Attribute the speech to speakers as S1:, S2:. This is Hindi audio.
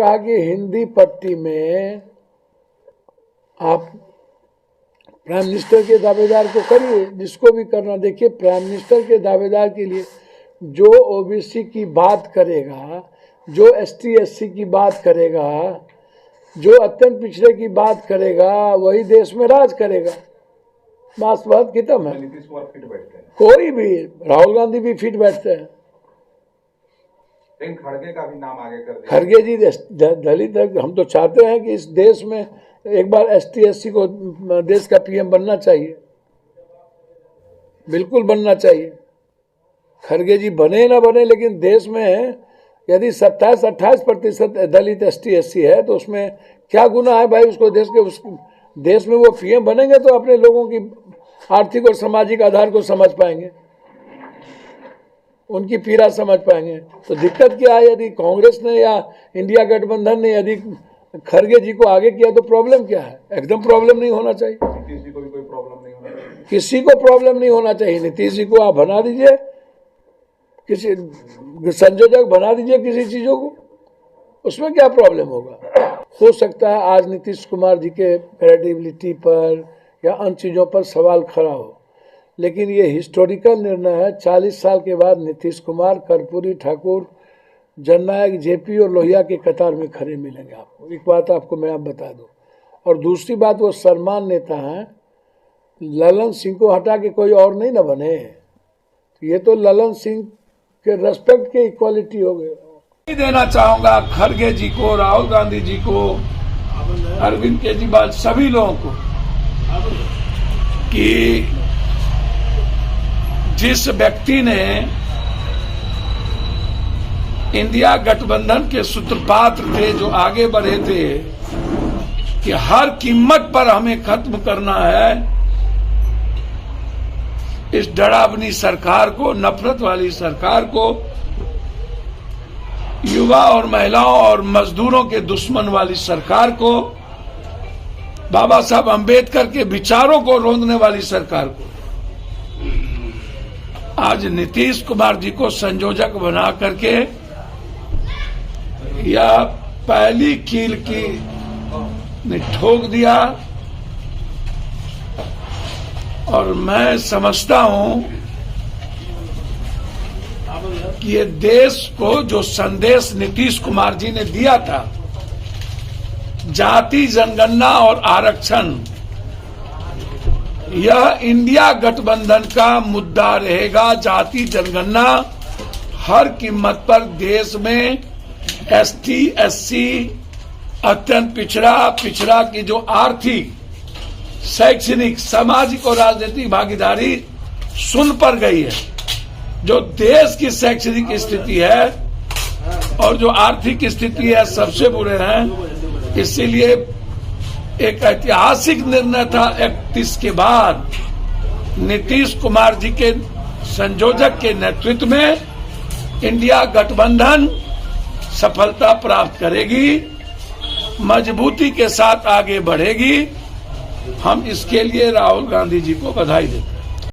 S1: कहा कि हिंदी पट्टी में आप प्राइम मिनिस्टर के दावेदार को करिए, जिसको भी करना। देखिए, प्राइम मिनिस्टर के दावेदार के लिए जो ओबीसी की बात करेगा, जो एसटी एससी की बात करेगा, जो अत्यंत पिछड़े की बात करेगा, वही देश में राज करेगा। बात खत्म है।
S2: नीतीश कुमार फिट बैठते हैं,
S1: कोई भी, राहुल गांधी भी फिट बैठते हैं।
S2: लेकिन खड़गे का भी नाम आगे कर दिया।
S1: खड़गे जी दलित है। हम तो चाहते हैं कि इस देश में एक बार एसटी एससी को देश का पीएम बनना चाहिए, बिल्कुल बनना चाहिए। खड़गे जी बने ना बने, लेकिन देश में यदि 27-28% दलित एसटी एससी है तो उसमें क्या गुनाह है भाई? उसको देश में वो पीएम बनेंगे तो अपने लोगों की आर्थिक और सामाजिक आधार को समझ पाएंगे, उनकी पीड़ा समझ पाएंगे। तो दिक्कत क्या है? यदि कांग्रेस ने या इंडिया गठबंधन ने यदि खड़गे जी को आगे किया तो प्रॉब्लम क्या है? एकदम प्रॉब्लम नहीं होना चाहिए।
S2: नीतीश जी को भी कोई प्रॉब्लम नहीं होना चाहिए,
S1: किसी को प्रॉब्लम नहीं होना चाहिए। नीतीश जी को आप बना दीजिए, किसी संयोजक बना दीजिए किसी चीजों को, उसमें क्या प्रॉब्लम होगा? हो सकता है आज नीतीश कुमार जी के क्रेडिबिलिटी पर या अन्य चीज़ों पर सवाल खड़ा हो, लेकिन ये हिस्टोरिकल निर्णय है। 40 साल के बाद नीतीश कुमार, कर्पूरी ठाकुर, जननायक जेपी और लोहिया के कतार में खड़े मिलेंगे आपको। एक बात आपको मैं आप बता दूं। और दूसरी बात, वो सम्मान नेता हैं। ललन सिंह को हटा के कोई और नहीं ना बने। ये तो ललन सिंह के रेस्पेक्ट के इक्वालिटी हो गए। देना चाहूंगा खड़गे जी को, राहुल गांधी जी को, अरविंद केजरीवाल, सभी लोगों को कि जिस व्यक्ति ने इंडिया गठबंधन के सूत्रपात थे, जो आगे बढ़े थे कि हर कीमत पर हमें खत्म करना है इस डरावनी सरकार को, नफरत वाली सरकार को, युवा और महिलाओं और मजदूरों के दुश्मन वाली सरकार को, बाबा साहब अंबेडकर के विचारों को रोंदने वाली सरकार को, आज नीतीश कुमार जी को संयोजक बना करके या पहली कील की ने ठोक दिया। और मैं समझता हूं कि ये देश को जो संदेश नीतीश कुमार जी ने दिया था, जाति जनगणना और आरक्षण, यह इंडिया गठबंधन का मुद्दा रहेगा। जाति जनगणना हर कीमत पर देश में एसटी एससी, अत्यंत पिछड़ा की जो आर्थिक, शैक्षणिक, सामाजिक और राजनीतिक भागीदारी सुन पर गई है। जो देश की शैक्षणिक स्थिति है और जो आर्थिक स्थिति है, सबसे बुरे हैं। इसीलिए एक ऐतिहासिक निर्णय था 31 के बाद नीतीश कुमार जी के संयोजक के नेतृत्व में इंडिया गठबंधन सफलता प्राप्त करेगी, मजबूती के साथ आगे बढ़ेगी। हम इसके लिए राहुल गांधी जी को बधाई देते हैं।